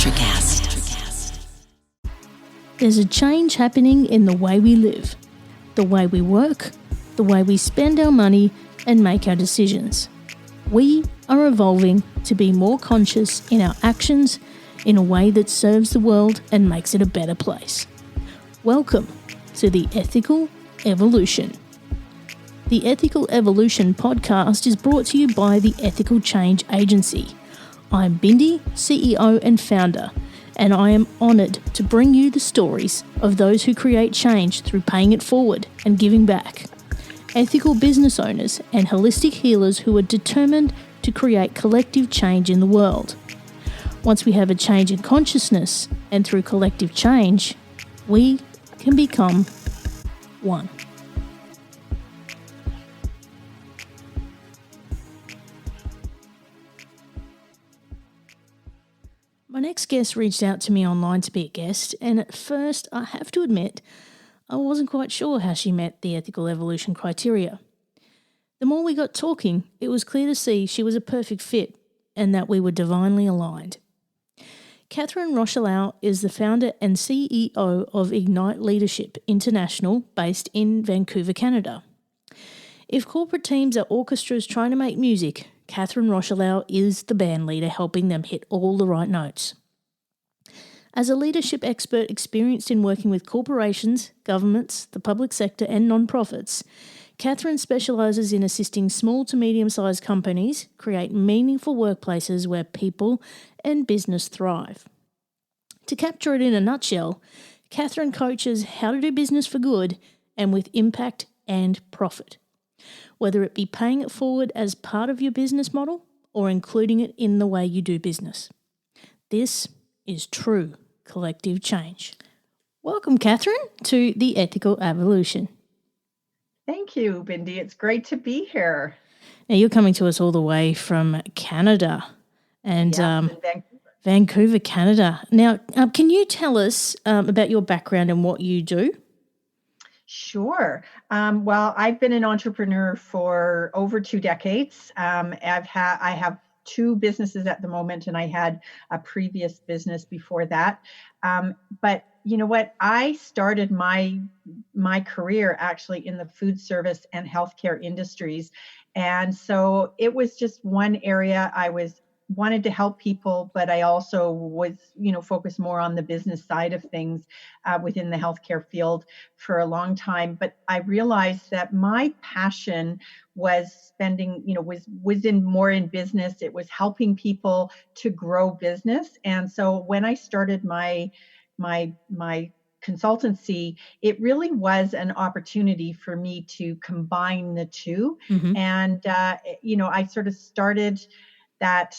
Electrocast. There's a change happening in the way we live, the way we work, the way we spend our money and make our decisions. We are evolving to be more conscious in our actions in a way that serves the world and makes it a better place. Welcome to the Ethical Evolution. The Ethical Evolution podcast is brought to you by the Ethical Change Agency. I'm Bindi, CEO and founder, and I am honoured to bring you the stories of those who create change through paying it forward and giving back. Ethical business owners and holistic healers who are determined to create collective change in the world. Once we have a change in consciousness, and through collective change, we can become one. My next guest reached out to me online to be a guest, and at first, I have to admit, I wasn't quite sure how she met the ethical evolution criteria. The more we got talking, it was clear to see she was a perfect fit and that we were divinely aligned. Catherine Rocheleau is the founder and CEO of Ignite Leadership International, based in Vancouver, Canada. If corporate teams are orchestras trying to make music, Catherine Rocheleau is the band leader helping them hit all the right notes. As a leadership expert experienced in working with corporations, governments, the public sector and non-profits, Catherine specialises in assisting small to medium-sized companies create meaningful workplaces where people and business thrive. To capture it in a nutshell, Catherine coaches how to do business for good and with impact and profit, whether it be paying it forward as part of your business model or including it in the way you do business. This is true collective change. Welcome, Catherine, to the Ethical Evolution. Thank you, Bindi. It's great to be here. Now, you're coming to us all the way from Canada and in Vancouver, Canada. Now, can you tell us about your background and what you do? Sure. Well, I've been an entrepreneur for over 2 decades. I have 2 businesses at the moment, and I had a previous business before that. But you know what? I started my career actually in the food service and healthcare industries. And so it was just one area I wanted to help people, but I also was, focused more on the business side of things within the healthcare field for a long time. But I realized that my passion was spending, was more in business. It was helping people to grow business. And so when I started my consultancy, it really was an opportunity for me to combine the two. Mm-hmm. And, I sort of started that,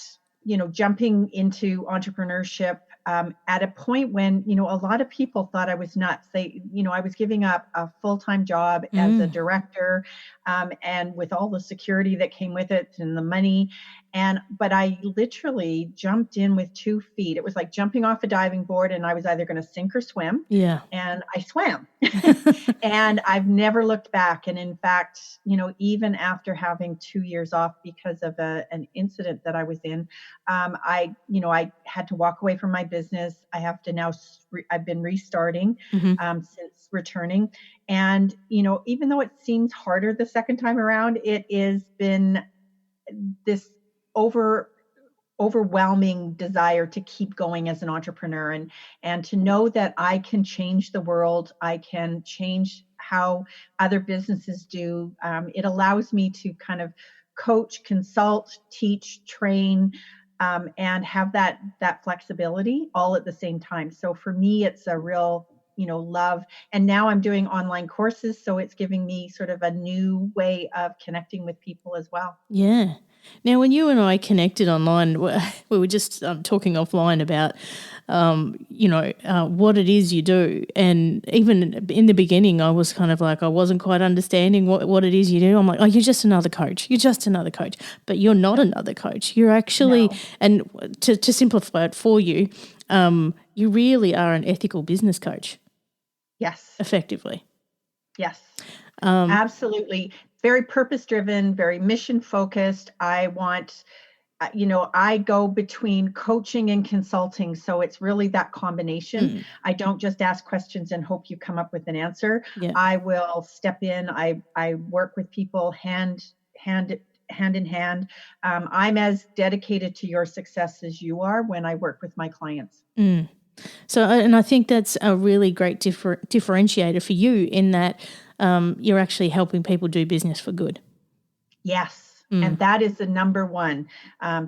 jumping into entrepreneurship at a point when, a lot of people thought I was nuts. I was giving up a full-time job as a director and with all the security that came with it and the money. But I literally jumped in with 2 feet. It was like jumping off a diving board, and I was either going to sink or swim. Yeah. And I swam. And I've never looked back. And in fact, even after having 2 years off because of an incident that I was in, I had to walk away from my business. I have to now, I've been restarting since returning. And, even though it seems harder the second time around, it has been this overwhelming desire to keep going as an entrepreneur and to know that I can change the world. I can change how other businesses do. It allows me to kind of coach, consult, teach, train, and have that flexibility all at the same time. So for me, it's a real love. And now I'm doing online courses, so it's giving me sort of a new way of connecting with people as well. Yeah. Now, when you and I connected online, we were just talking offline about, what it is you do. And even in the beginning, I was kind of like, I wasn't quite understanding what it is you do. I'm like, oh, you're just another coach. You're just another coach. But you're not another coach. You're actually, No. and to simplify it for you, you really are an ethical business coach. Yes. Effectively. Yes. Absolutely. Very purpose-driven, very mission-focused. I want I go between coaching and consulting. So it's really that combination. Mm, I don't just ask questions and hope you come up with an answer. yeah. I will step in. I work with people hand in hand. I'm as dedicated to your success as you are when I work with my clients. Mm. So, and I think that's a really great differentiator for you in that you're actually helping people do business for good. Yes. Mm. And that is the number one.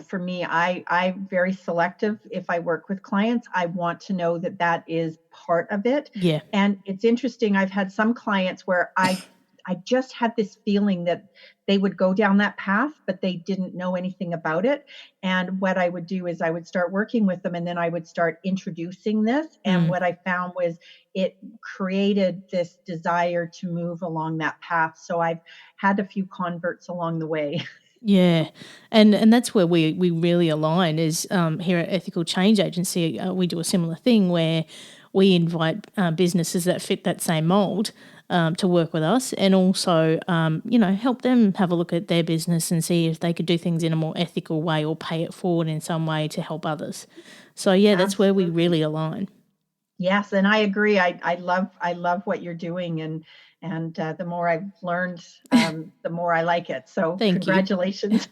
For me, I'm very selective. If I work with clients, I want to know that that is part of it. Yeah. And it's interesting. I've had some clients where I just had this feeling that they would go down that path, but they didn't know anything about it. And what I would do is I would start working with them, and then I would start introducing this. And Mm. what I found was it created this desire to move along that path. So I've had a few converts along the way. Yeah, and that's where we really align is here at Ethical Change Agency. We do a similar thing where we invite businesses that fit that same mold to work with us, and also help them have a look at their business and see if they could do things in a more ethical way or pay it forward in some way to help others. So yeah, that's where we Absolutely. really align. Yes, and I agree. I love what you're doing, and the more I've learned, the more I like it. So Thank you. congratulations.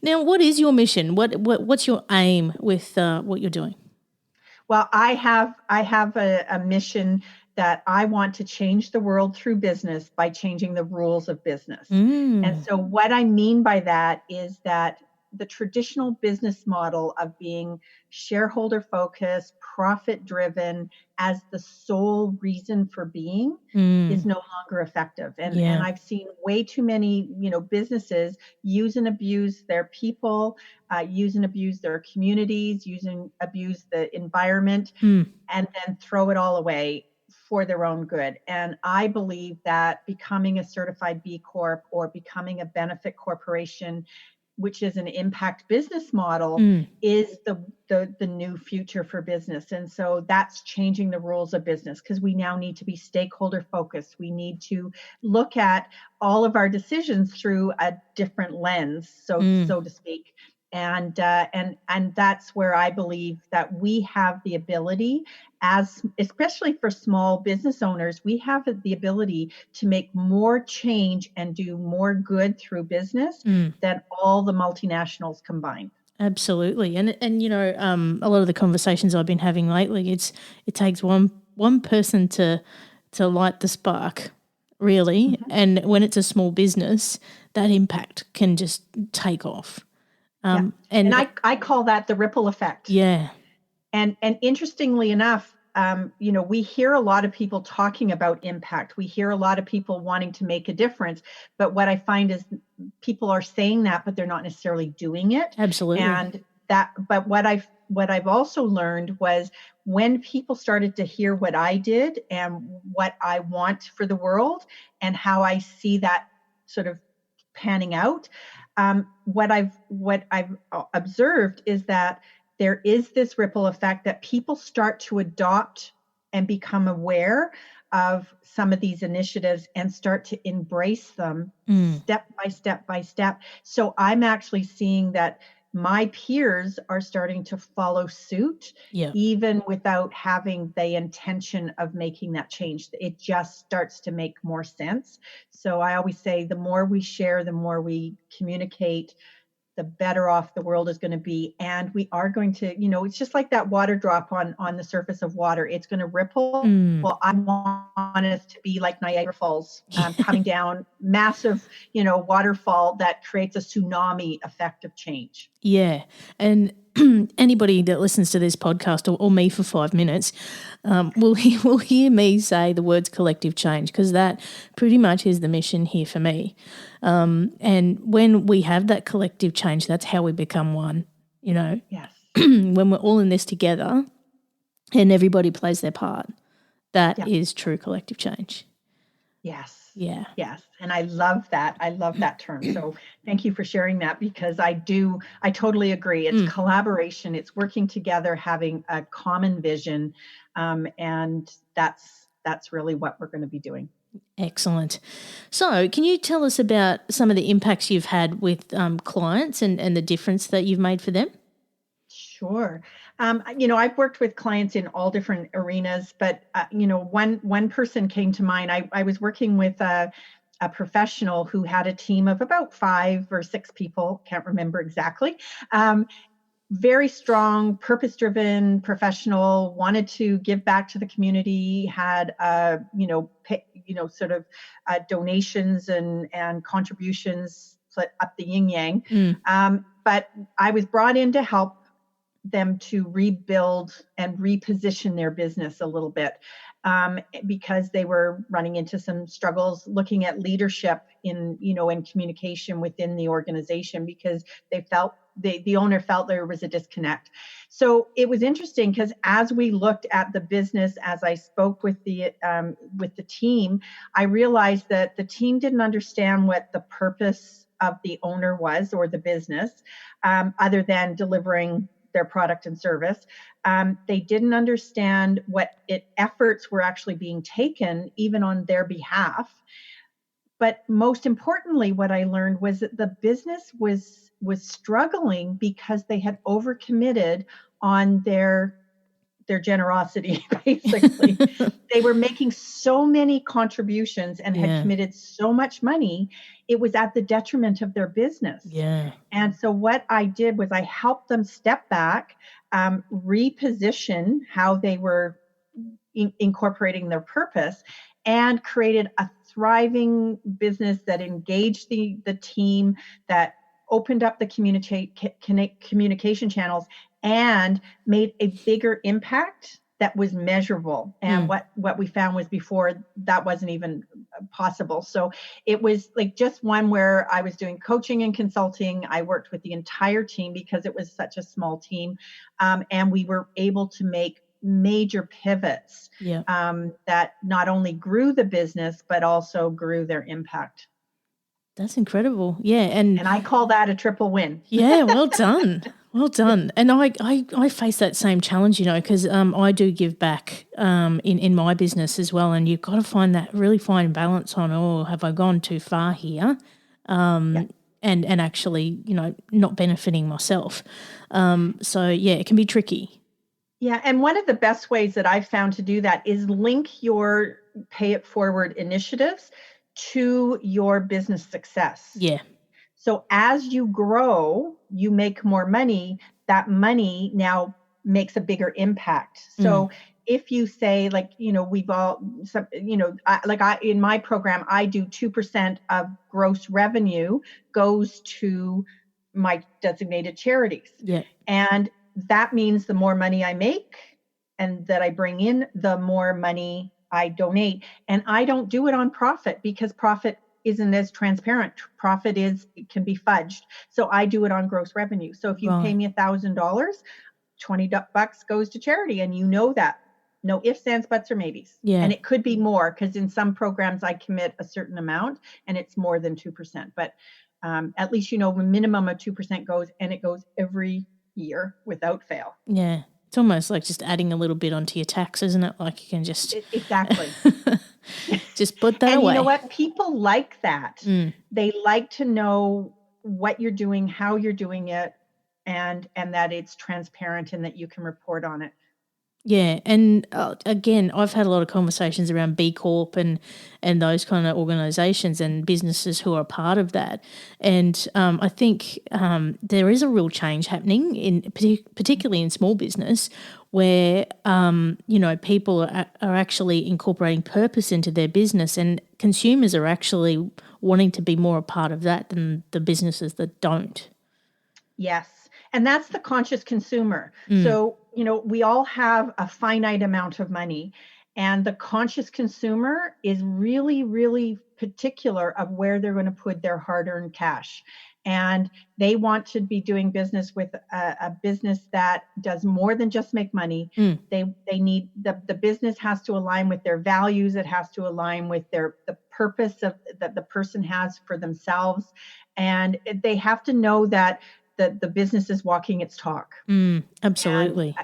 Now, what is your mission? What's your aim with what you're doing? Well, I have a mission that I want to change the world through business by changing the rules of business. And Mm, so what I mean by that is that the traditional business model of being shareholder focused, profit driven as the sole reason for being is mm, no longer effective. And yeah. I've seen way too many, businesses use and abuse their people, use and abuse their communities, use and abuse the environment, Mm, and then throw it all away for their own good. And I believe that becoming a certified B Corp or becoming a benefit corporation, which is an impact business model, mm, is the new future for business. And so that's changing the rules of business because we now need to be stakeholder focused. We need to look at all of our decisions through a different lens, mm, so to speak. And that's where I believe that we have the ability, as especially for small business owners, we have the ability to make more change and do more good through business mm. than all the multinationals combined. Absolutely, and a lot of the conversations I've been having lately, it takes one person to light the spark, really, Mhm. and when it's a small business, that impact can just take off. Yeah. And And I call that the ripple effect. yeah, And interestingly enough, we hear a lot of people talking about impact. We hear a lot of people wanting to make a difference. But what I find is people are saying that, but they're not necessarily doing it. absolutely. And but what I've also learned was when people started to hear what I did and what I want for the world and how I see that sort of panning out. What I've observed is that there is this ripple effect that people start to adopt and become aware of some of these initiatives and start to embrace them Mm, step by step by step. So I'm actually seeing that my peers are starting to follow suit, yeah. even without having the intention of making that change. It just starts to make more sense. So I always say the more we share, the more we communicate, the better off the world is going to be. And we are going to, it's just like that water drop on the surface of water. It's going to ripple. Mm. Well, I want us to be like Niagara Falls, coming down, massive, waterfall that creates a tsunami effect of change. Yeah, and anybody that listens to this podcast or me for 5 minutes will hear me say the words collective change because that pretty much is the mission here for me. And when we have that collective change, that's how we become one. You know, Yes. when we're all in this together and everybody plays their part, that Yeah. is true collective change. Yes. Yeah. Yes. And I love that. I love that term. So thank you for sharing that because I totally agree. It's Mm, collaboration, it's working together, having a common vision. And that's really what we're going to be doing. Excellent. So, can you tell us about some of the impacts you've had with clients and the difference that you've made for them? Sure. I've worked with clients in all different arenas, but one person came to mind. I was working with a professional who had a team of about 5 or 6 people, can't remember exactly. Um, Very strong, purpose-driven professional, wanted to give back to the community, had sort of donations and contributions, split up the yin yang. Mm, But I was brought in to help them to rebuild and reposition their business a little bit, because they were running into some struggles looking at leadership in communication within the organization, because they felt the owner felt there was a disconnect. So it was interesting, because as we looked at the business, as I spoke with the team, I realized that the team didn't understand what the purpose of the owner was, or the business, other than delivering their product and service. They didn't understand what efforts were actually being taken, even on their behalf. But most importantly, what I learned was that the business was struggling because they had overcommitted on their generosity, basically. They were making so many contributions and had yeah, committed so much money, it was at the detriment of their business. yeah. And so what I did was I helped them step back, reposition how they were incorporating their purpose, and created a thriving business that engaged the team, that opened up the communication channels, and made a bigger impact that was measurable. And Mm. what we found was, before, that wasn't even possible. So it was like just one where I was doing coaching and consulting. I worked with the entire team because it was such a small team, and we were able to make major pivots, Yeah, that not only grew the business but also grew their impact. that's incredible. Yeah, and And I call that a triple win. yeah, well done. Well done. And I face that same challenge, because I do give back in my business as well. And you've got to find that really fine balance on, oh, have I gone too far here? Yeah. And actually, not benefiting myself. So, yeah, it can be tricky. Yeah, and one of the best ways that I've found to do that is link your pay it forward initiatives to your business success. Yeah. So as you grow, you make more money. That money now makes a bigger impact. Mm, So if you say, like, we've all, in my program, I do 2% of gross revenue goes to my designated charities. yeah. And that means the more money I make and that I bring in, the more money I donate. And I don't do it on profit, because profit isn't as transparent. Profit can be fudged. So I do it on gross revenue. So if you pay Right. me $1,000, $20 goes to charity, and that. No ifs, ands, buts, or maybes. Yeah. And it could be more, because in some programs I commit a certain amount and it's more than 2%. But at least a minimum of 2% goes, and it goes every year without fail. Yeah. It's almost like just adding a little bit onto your tax, isn't it? Like you can just Exactly. just put that And you know away. what? People like that. Mm. They like to know what you're doing, how you're doing it, and that it's transparent and that you can report on it. Yeah, and again, I've had a lot of conversations around B Corp and those kind of organisations and businesses who are part of that, and I think there is a real change happening particularly in small business, where people are actually incorporating purpose into their business, and consumers are actually wanting to be more a part of that than the businesses that don't. Yes. And that's the conscious consumer. Mm, So, we all have a finite amount of money, and the conscious consumer is really, really particular of where they're going to put their hard-earned cash. And they want to be doing business with a business that does more than just make money. mm, They need the business has to align with their values. It has to align with the purpose that the person has for themselves. And they have to know that the business is walking its talk. And absolutely.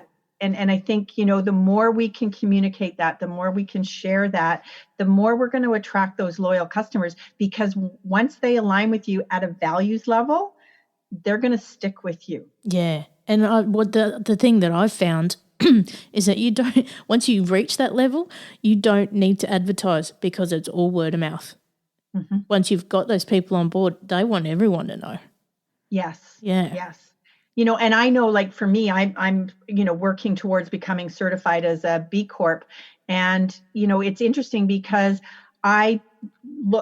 And I think, you know, the more we can communicate that, the more we can share that, the more we're going to attract those loyal customers, because once they align with you at a values level, they're going to stick with you. Yeah. And what the thing that I've found is that you don't, once you reach that level, you don't need to advertise because it's all word of mouth. Mm-hmm. Once you've got those people on board, they want everyone to know. Yes. Yeah. Yes. You know, and I know, like for me, I'm, you know, working towards becoming certified as a B Corp. And, you know, it's interesting because I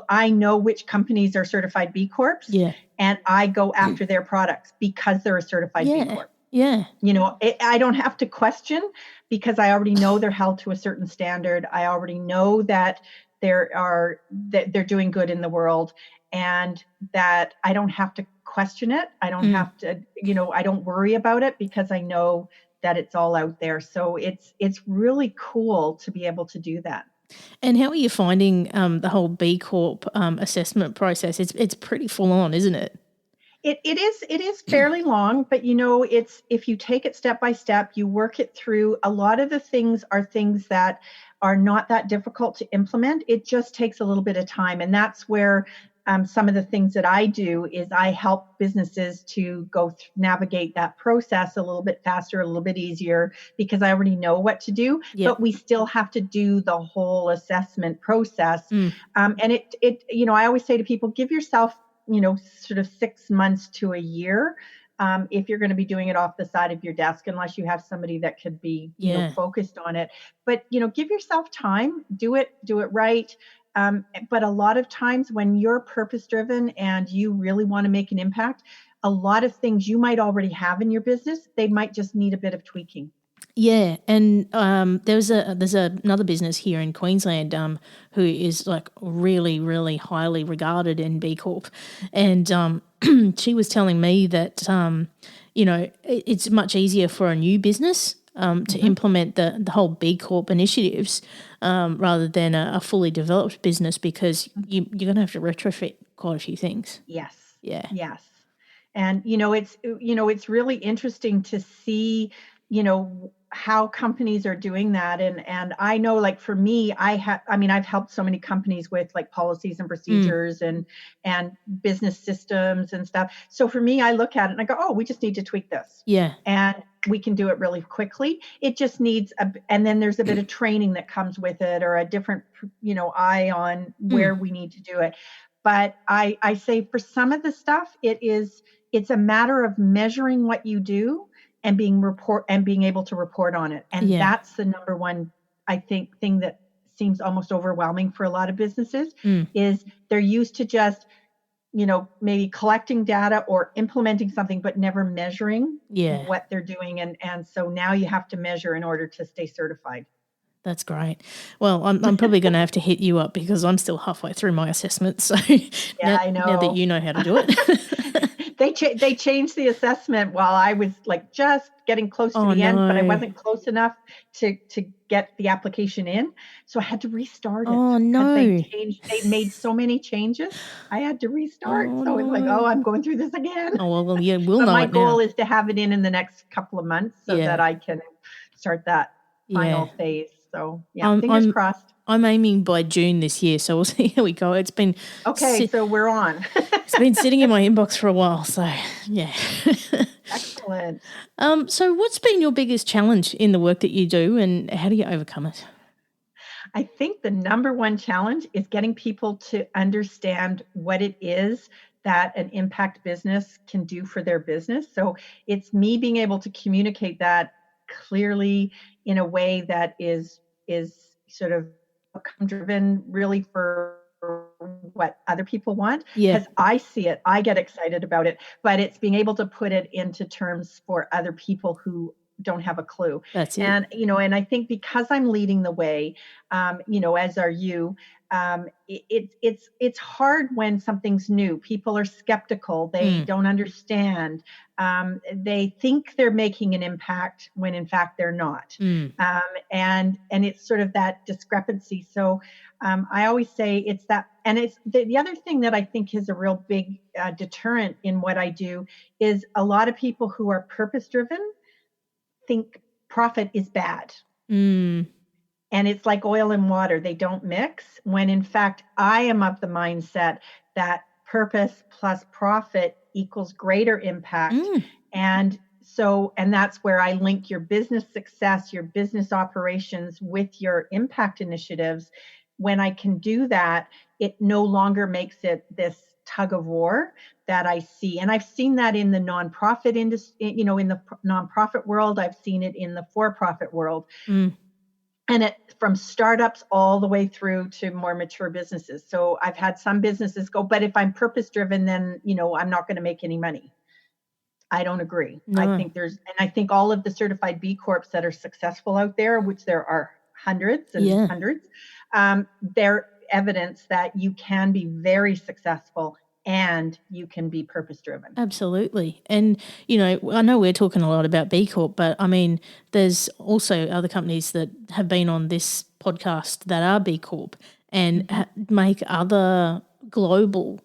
know which companies are certified B Corps, Yeah. and I go after their products because they're a certified B Yeah. Corp. Yeah. You know, I don't have to question, because I already know they're held to a certain standard. I already know that that they're doing good in the world, and that I don't have to question it. I don't have to, you know, I don't worry about it, because I know that it's all out there. So it's really cool to be able to do that. And how are you finding the whole B Corp assessment process? It's pretty full on, isn't it? It is fairly long, but you know, it's, if you take it step by step, you work it through. A lot of the things are things that are not that difficult to implement. It just takes a little bit of time, and that's where some of the things that I do is I help businesses to navigate that process a little bit faster, a little bit easier, because I already know what to do. Yep. But we still have to do the whole assessment process, and you know, I always say to people, give yourself, you know, sort of 6 months to a year, if you're going to be doing it off the side of your desk, unless you have somebody that could be, you know, Yeah. focused on it. But, you know, give yourself time, do it right. But a lot of times when you're purpose driven and you really want to make an impact, a lot of things you might already have in your business, they might just need a bit of tweaking. Yeah, and there's another business here in Queensland who is like really, really highly regarded in B Corp, and she was telling me that you know, it's much easier for a new business to implement the whole B Corp initiatives rather than a fully developed business, because you're going to have to retrofit quite a few things. Yes. Yeah. Yes. And it's really interesting to see, you know, how companies are doing that. And I know, like for me, I've helped so many companies with like policies and procedures and business systems and stuff. So for me, I look at it and I go, oh, we just need to tweak this. Yeah. And we can do it really quickly. It just needs and then there's a bit of training that comes with it, or a different, you know, eye on where we need to do it. But I say for some of the stuff, it's a matter of measuring what you do and being able to report on it. And Yeah. that's the number one, I think, thing that seems almost overwhelming for a lot of businesses, is they're used to just, you know, maybe collecting data or implementing something, but never measuring Yeah. what they're doing. And so now you have to measure in order to stay certified. That's great. Well, I'm probably going to have to hit you up because I'm still halfway through my assessment. So Yeah, I now that know. you know how to do it. They changed the assessment while I was like just getting close to Oh, the end, but I no. wasn't close enough to get the application in. So I had to restart it, Oh, because no. they made so many changes. I had to restart. Oh, So it's like, oh, no. I'm going through this again. Oh, well, yeah, we'll But know my it now. goal is to have it in the next couple of months so that Yeah. I can start that Yeah. final phase. So yeah, I'm fingers I'm crossed. I'm aiming by June this year, so we'll see how we go. Okay, so we're on. it's been sitting in my inbox for a while, so yeah. Excellent. So what's been your biggest challenge in the work that you do, and how do you overcome it? I think the number one challenge is getting people to understand what it is that an impact business can do for their business. So it's me being able to communicate that clearly in a way that is sort of outcome driven, really, for what other people want, Yeah, because I see it, I get excited about it, but it's being able to put it into terms for other people who don't have a clue. that's it. And and I think because I'm leading the way, as are you, it's hard when something's new. People are skeptical, they Mm, don't understand, they think they're making an impact when in fact they're not. mm, And it's sort of that discrepancy. So I always say it's that. And it's the other thing that I think is a real big deterrent in what I do is a lot of people who are purpose driven think profit is bad. Mm. And it's like oil and water, they don't mix, when in fact, I am of the mindset that purpose plus profit equals greater impact. Mm. And that's where I link your business success, your business operations with your impact initiatives. When I can do that, it no longer makes it this tug of war that I see. And I've seen that in the nonprofit industry, in the nonprofit world, I've seen it in the for-profit world. Mm. And it from startups all the way through to more mature businesses. So I've had some businesses go, but if I'm purpose driven, then I'm not going to make any money. I don't agree. No. And I think all of the certified B Corps that are successful out there, which there are hundreds and Yeah. hundreds, they're evidence that you can be very successful and you can be purpose driven. Absolutely. And, I know we're talking a lot about B Corp, but I mean, there's also other companies that have been on this podcast that are B Corp and make other global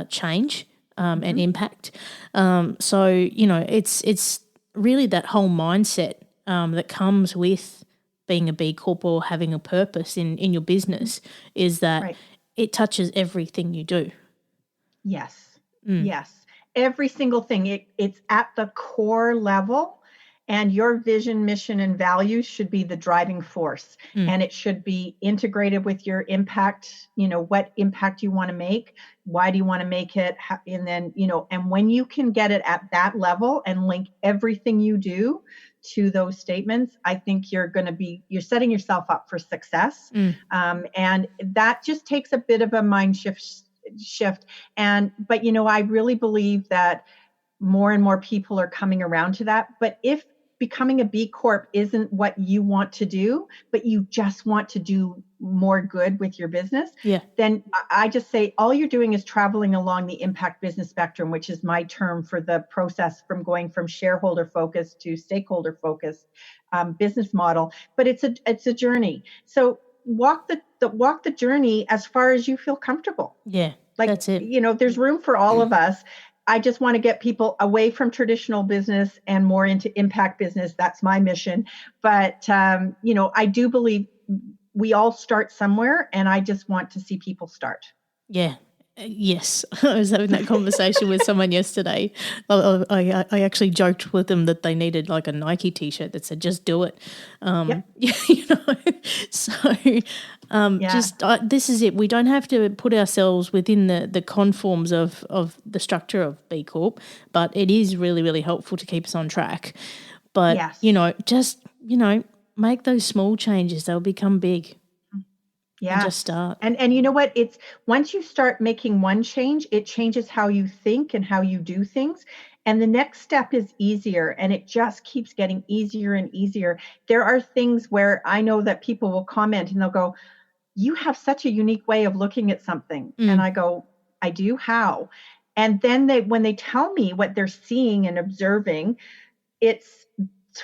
change and impact. So, it's really that whole mindset that comes with being a B Corp or having a purpose in your business is that Right. it touches everything you do. Yes. Yes. Every single thing. It's at the core level, and your vision, mission, and values should be the driving force. And it should be integrated with your impact, what impact you want to make, why do you want to make it? And then, and when you can get it at that level and link everything you do to those statements, I think you're setting yourself up for success. And that just takes a bit of a mind shift. But I really believe that more and more people are coming around to that. But if becoming a B Corp isn't what you want to do, but you just want to do more good with your business, then I just say all you're doing is traveling along the impact business spectrum, which is my term for the process from going from shareholder focused to stakeholder focused business model. But it's a journey. So walk the journey as far as you feel comfortable. Yeah, that's it. There's room for all of us. I just want to get people away from traditional business and more into impact business. That's my mission. But, I do believe we all start somewhere, and I just want to see people start. Yeah. Yes. I was having that conversation with someone yesterday. I actually joked with them that they needed like a Nike t-shirt that said, just do it. So this is it. We don't have to put ourselves within the conforms of the structure of B Corp, but it is really, really helpful to keep us on track. But, make those small changes. They'll become big. Yeah. And just start. And you know what? It's once you start making one change, it changes how you think and how you do things. And the next step is easier, and it just keeps getting easier and easier. There are things where I know that people will comment and they'll go, you have such a unique way of looking at something. And I go, I do? How? And then when they tell me what they're seeing and observing,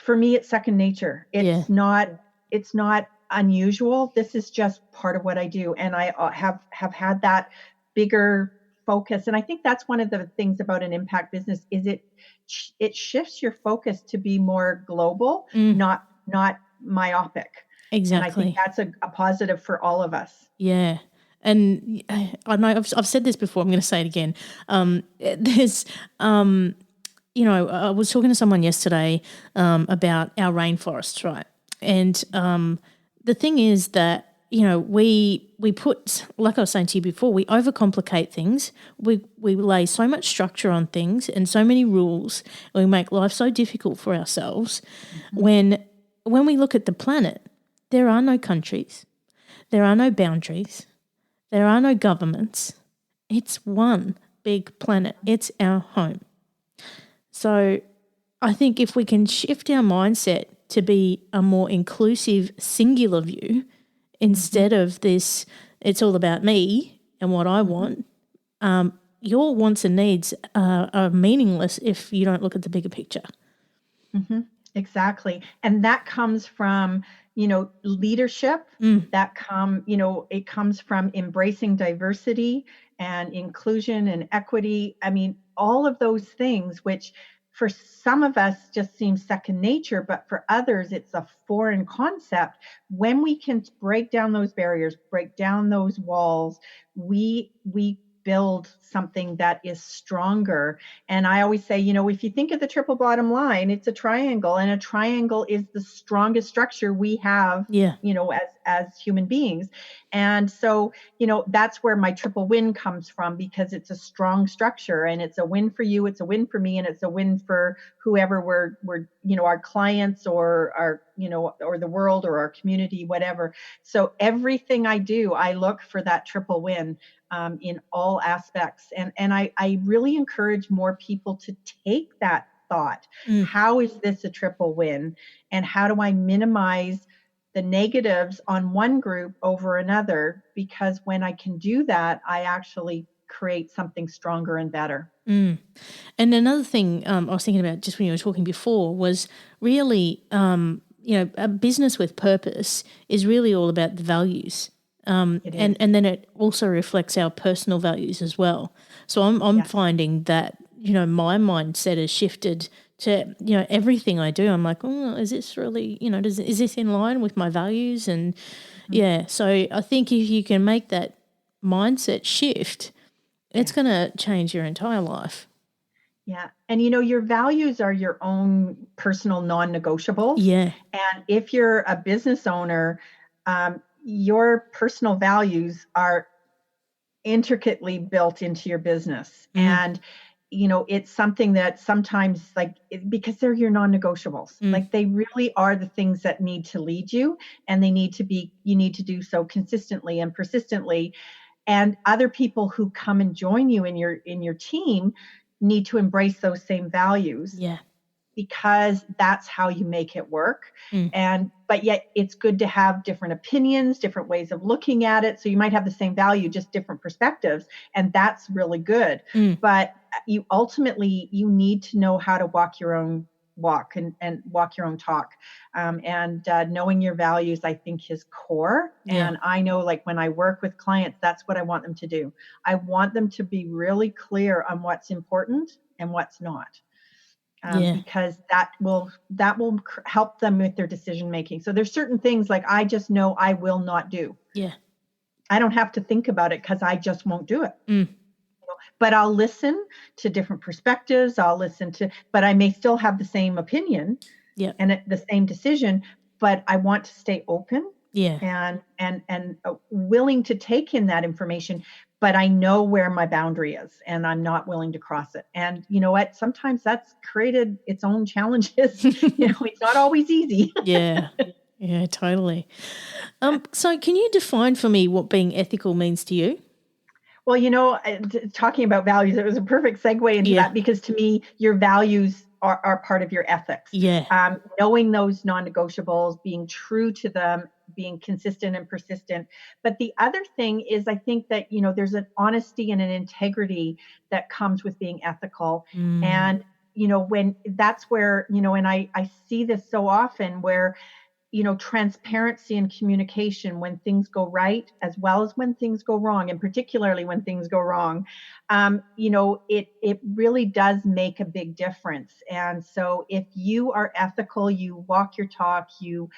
for me, it's second nature. It's not unusual. This is just part of what I do. And I have had that bigger focus. And I think that's one of the things about an impact business is it shifts your focus to be more global, not myopic. Exactly. And I think that's a positive for all of us. Yeah. And I know I've said this before, I'm going to say it again. There's, I was talking to someone yesterday about our rainforests, right? And the thing is that, we put, like I was saying to you before, we overcomplicate things. We lay so much structure on things and so many rules, and we make life so difficult for ourselves. When we look at the planet, there are no countries, there are no boundaries, there are no governments. It's one big planet. It's our home. So I think if we can shift our mindset to be a more inclusive, singular view instead of this, it's all about me and what I want, your wants and needs are meaningless if you don't look at the bigger picture. Exactly. And that comes from, leadership. It comes from embracing diversity and inclusion and equity. I mean, all of those things, which for some of us just seems second nature, but for others it's a foreign concept. When we can break down those barriers, break down those walls, we build something that is stronger. And I always say, if you think of the triple bottom line, it's a triangle, and a triangle is the strongest structure we have, Yeah. as human beings. And so, that's where my triple win comes from, because it's a strong structure, and it's a win for you, it's a win for me, and it's a win for whoever we're our clients, or our, or the world, or our community, whatever. So everything I do, I look for that triple win, in all aspects. And I really encourage more people to take that thought. Mm. How is this a triple win? And how do I minimize the negatives on one group over another? Because when I can do that, I actually create something stronger and better. Mm. And another thing I was thinking about just when you were talking before was really, a business with purpose is really all about the values. It is. And then it also reflects our personal values as well. So I'm Yes. finding that, my mindset has shifted to, everything I do. I'm like, oh, is this really, is this in line with my values? And Mhm. yeah, so I think if you can make that mindset shift, it's Yes. going to change your entire life. Yeah. And your values are your own personal non-negotiables. Yeah. And if you're a business owner, your personal values are intricately built into your business. Mm. And it's something that sometimes, because they're your non-negotiables, Mm. like they really are the things that need to lead you, and you need to do so consistently and persistently. And other people who come and join you in your team need to embrace those same values, Yeah. because that's how you make it work. Mm. But yet it's good to have different opinions, different ways of looking at it. So you might have the same value, just different perspectives, and that's really good. Mm. But you ultimately, you need to know how to walk your own walk, and walk your own talk. And knowing your values, I think, is core. Yeah. And I know, like, when I work with clients, that's what I want them to do. I want them to be really clear on what's important and what's not. Yeah. Because that will help them with their decision making. So there's certain things, like, I just know I will not do. Yeah. I don't have to think about it, because I just won't do it. Mm. But I'll listen to different perspectives. But I may still have the same opinion Yeah. and the same decision. But I want to stay open, Yeah. and willing to take in that information. But I know where my boundary is, and I'm not willing to cross it. And you know what? Sometimes that's created its own challenges. It's not always easy. Yeah. Yeah, totally. So can you define for me what being ethical means to you? Well, talking about values, it was a perfect segue into Yeah. that, because to me, your values are part of your ethics. Yeah. Knowing those non-negotiables, being true to them, being consistent and persistent. But the other thing is, I think that, there's an honesty and an integrity that comes with being ethical. Mm. And, when that's where, and I see this so often, where transparency and communication, when things go right as well as when things go wrong, and particularly when things go wrong, it really does make a big difference. And so if you are ethical, you walk your talk, you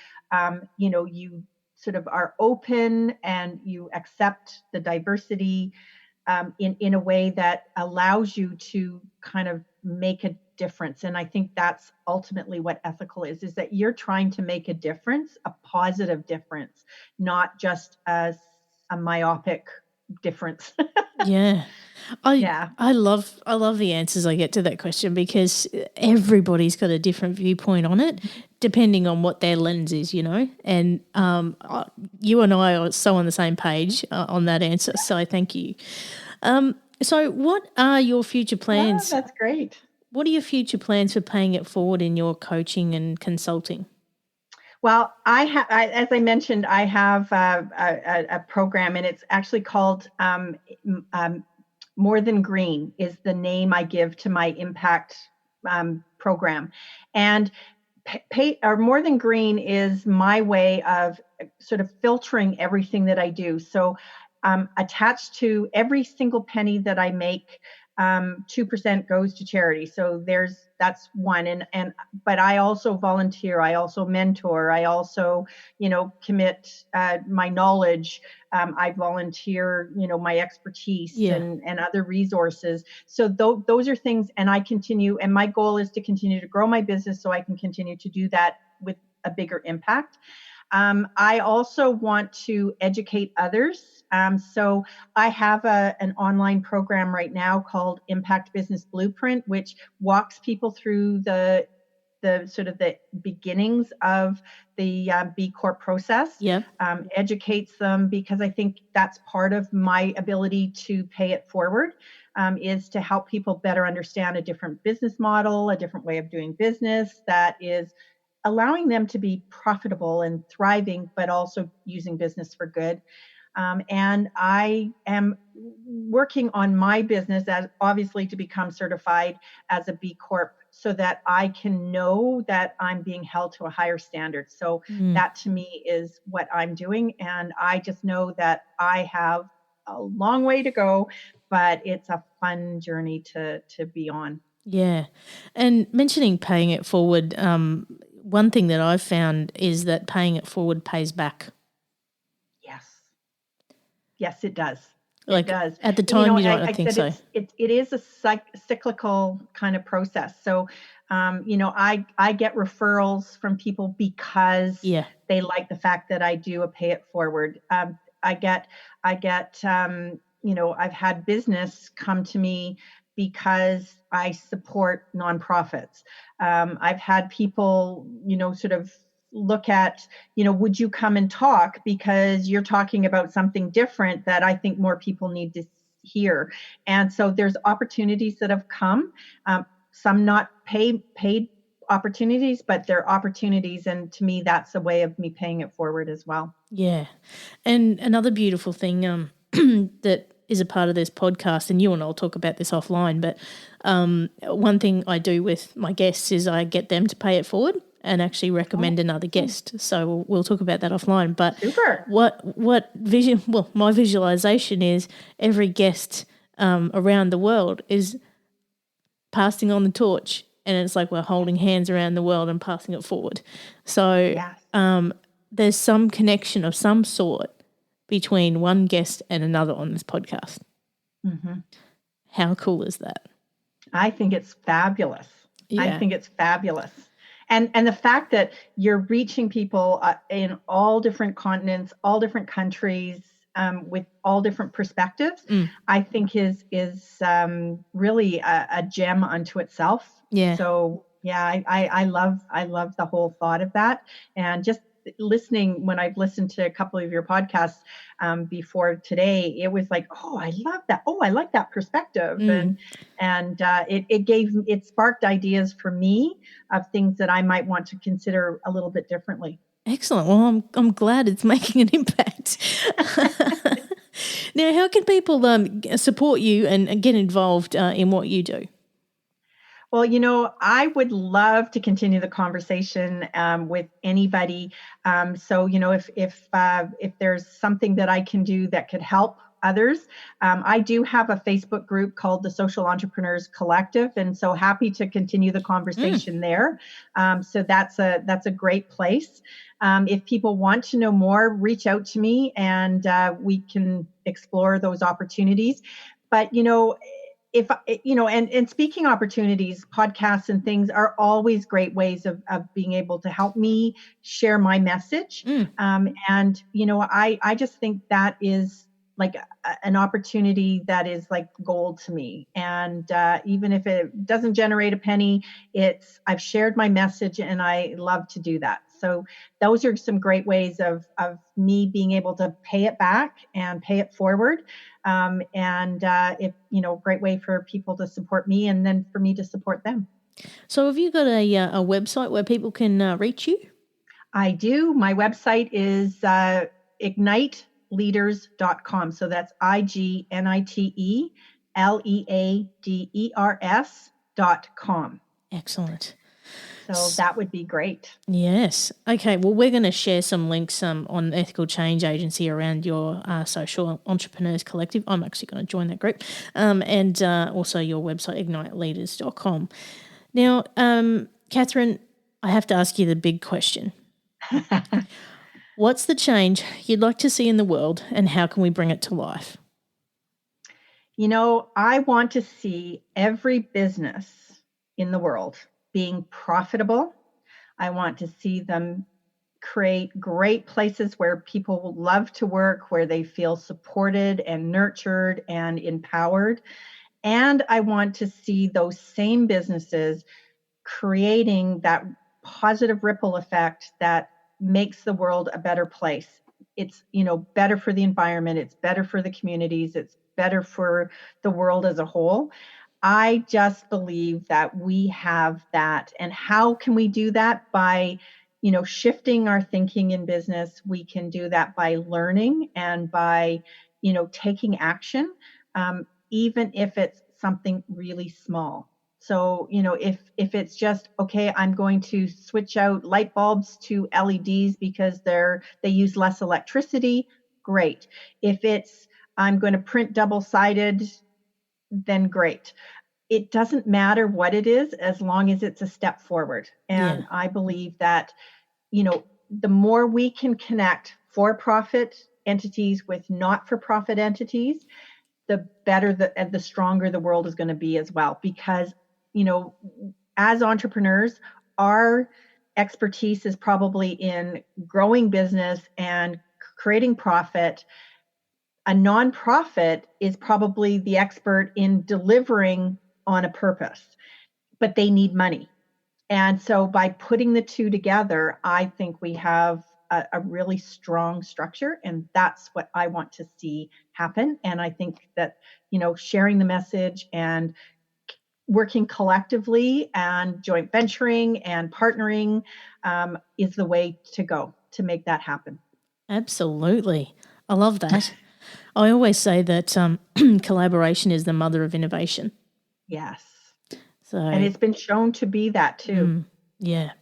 sort of are open, and you accept the diversity, in a way that allows you to kind of make a difference. And I think that's ultimately what ethical is that you're trying to make a difference, a positive difference, not just a myopic difference. Yeah. I Yeah. I love the answers I get to that question, because everybody's got a different viewpoint on it depending on what their lens is, And you and I are so on the same page on that answer. So thank you. So what are your future Yeah, plans? that's great. What are your future plans for paying it forward in your coaching and consulting? Well, as I mentioned, I have a program, and it's actually called, More Than Green is the name I give to my impact, program. And or More Than Green is my way of sort of filtering everything that I do. So attached to every single penny that I make, 2% goes to charity. So that's one. But I also volunteer. I also mentor. I also, commit my knowledge. I volunteer, my expertise Yeah. and other resources. So those are things, and I continue, and my goal is to continue to grow my business so I can continue to do that with a bigger impact. I also want to educate others. So I have an online program right now called Impact Business Blueprint, which walks people through the sort of the beginnings of the B Corp process, Yep. educates them, because I think that's part of my ability to pay it forward, is to help people better understand a different business model, a different way of doing business that is allowing them to be profitable and thriving, but also using business for good. And I am working on my business as obviously to become certified as a B Corp so that I can know that I'm being held to a higher standard. So that to me is what I'm doing. And I just know that I have a long way to go, but it's a fun journey to be on. Yeah. And mentioning paying it forward, one thing that I've found is that paying it forward pays back. Yes. Yes, it does. Like, It does. at the time, you might not I think said so. it is a cyclical kind of process. So, I get referrals from people because Yeah. they like the fact that I do a pay it forward. I get, I've had business come to me because I support nonprofits. I've had people, sort of look at, would you come and talk because you're talking about something different that I think more people need to hear. And so there's opportunities that have come, some not paid opportunities, but they're opportunities. And to me, that's a way of me paying it forward as well. Yeah. And another beautiful thing that is a part of this podcast, and you and I'll talk about this offline, but one thing I do with my guests is I get them to pay it forward and actually recommend another guest. So we'll talk about that offline. But Super. my visualization is every guest around the world is passing on the torch, and it's like we're holding hands around the world and passing it forward. So Yes. There's some connection of some sort between one guest and another on this podcast. Mm-hmm. How cool is that? I think it's fabulous. Yeah. I think it's fabulous. And the fact that you're reaching people in all different continents, all different countries, with all different perspectives, I think is really a gem unto itself. Yeah. So yeah, I love the whole thought of that, and just listening, when I've listened to a couple of your podcasts before today, it was like, oh, I love that. Oh, I like that perspective. And it sparked ideas for me of things that I might want to consider a little bit differently. Excellent. Well, I'm glad it's making an impact. Now, how can people support you and get involved in what you do? Well, I would love to continue the conversation with anybody. So, if there's something that I can do that could help others, I do have a Facebook group called the Social Entrepreneurs Collective, and so happy to continue the conversation there. So that's a great place. If people want to know more, reach out to me, and we can explore those opportunities. But if and speaking opportunities, podcasts and things are always great ways of being able to help me share my message. And I just think that is like an opportunity that is like gold to me. And even if it doesn't generate a penny, I've shared my message, and I love to do that. So those are some great ways of me being able to pay it back and pay it forward. Great way for people to support me, and then for me to support them. So have you got a website where people can reach you? I do. My website is igniteleaders.com. So that's igniteleaders.com. Excellent. So that would be great. Yes. Okay. Well, we're going to share some links on Ethical Change Agency around your Social Entrepreneurs Collective. I'm actually going to join that group. And also your website, igniteleaders.com. Now, Catherine, I have to ask you the big question. What's the change you'd like to see in the world, and how can we bring it to life? I want to see every business in the world being profitable. I want to see them create great places where people will love to work, where they feel supported and nurtured and empowered. And I want to see those same businesses creating that positive ripple effect that makes the world a better place. It's, better for the environment. It's better for the communities. It's better for the world as a whole. I just believe that we have that. And how can we do that? By, shifting our thinking in business. We can do that by learning and by, taking action, even if it's something really small. So, if it's just, okay, I'm going to switch out light bulbs to LEDs because they use less electricity, great. If it's, I'm going to print double-sided, then great. It doesn't matter what it is as long as it's a step forward. And I believe that, the more we can connect for-profit entities with not-for-profit entities, the better and the stronger the world is going to be as well. Because, as entrepreneurs, our expertise is probably in growing business and creating profit. A nonprofit is probably the expert in delivering on a purpose, but they need money. And so by putting the two together, I think we have a really strong structure, and that's what I want to see happen. And I think that, sharing the message and working collectively and joint venturing and partnering is the way to go to make that happen. Absolutely. I love that. I always say that collaboration is the mother of innovation. Yes. So, and it's been shown to be that too. Yeah.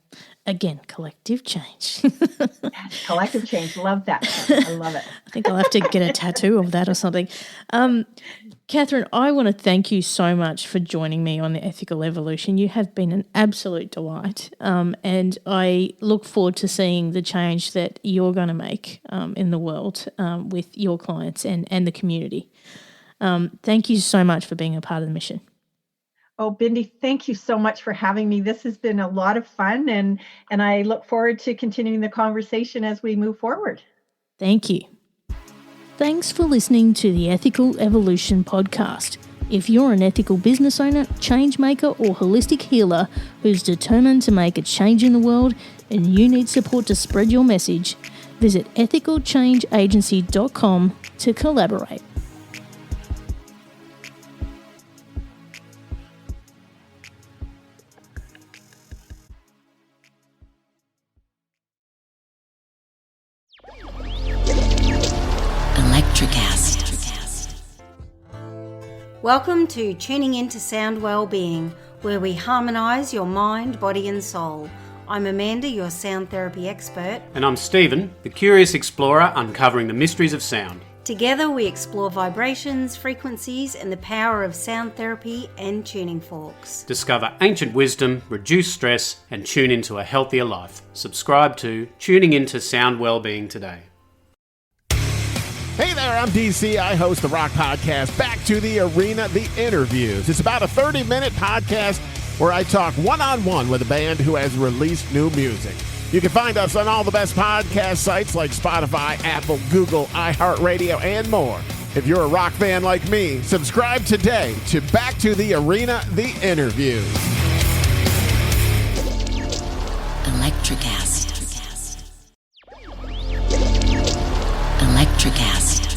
Again, collective change. Yes, collective change. Love that. I love it. I think I'll have to get a tattoo of that or something. Catherine, I want to thank you so much for joining me on the Ethical Evolution. You have been an absolute delight, and I look forward to seeing the change that you're going to make in the world with your clients and the community. Thank you so much for being a part of the mission. Oh, Bindi, thank you so much for having me. This has been a lot of fun, and I look forward to continuing the conversation as we move forward. Thank you. Thanks for listening to the Ethical Evolution podcast. If you're an ethical business owner, change maker, or holistic healer who's determined to make a change in the world and you need support to spread your message, visit ethicalchangeagency.com to collaborate. Welcome to Tuning Into Sound Wellbeing, where we harmonise your mind, body and soul. I'm Amanda, your sound therapy expert. And I'm Stephen, the curious explorer uncovering the mysteries of sound. Together we explore vibrations, frequencies and the power of sound therapy and tuning forks. Discover ancient wisdom, reduce stress and tune into a healthier life. Subscribe to Tuning Into Sound Wellbeing today. Hey there, I'm DC. I host the rock podcast Back to the Arena, The Interviews. It's about a 30-minute podcast where I talk one-on-one with a band who has released new music. You can find us on all the best podcast sites like Spotify, Apple, Google, iHeartRadio, and more. If you're a rock fan like me, subscribe today to Back to the Arena, The Interviews. Electricast. Electricast.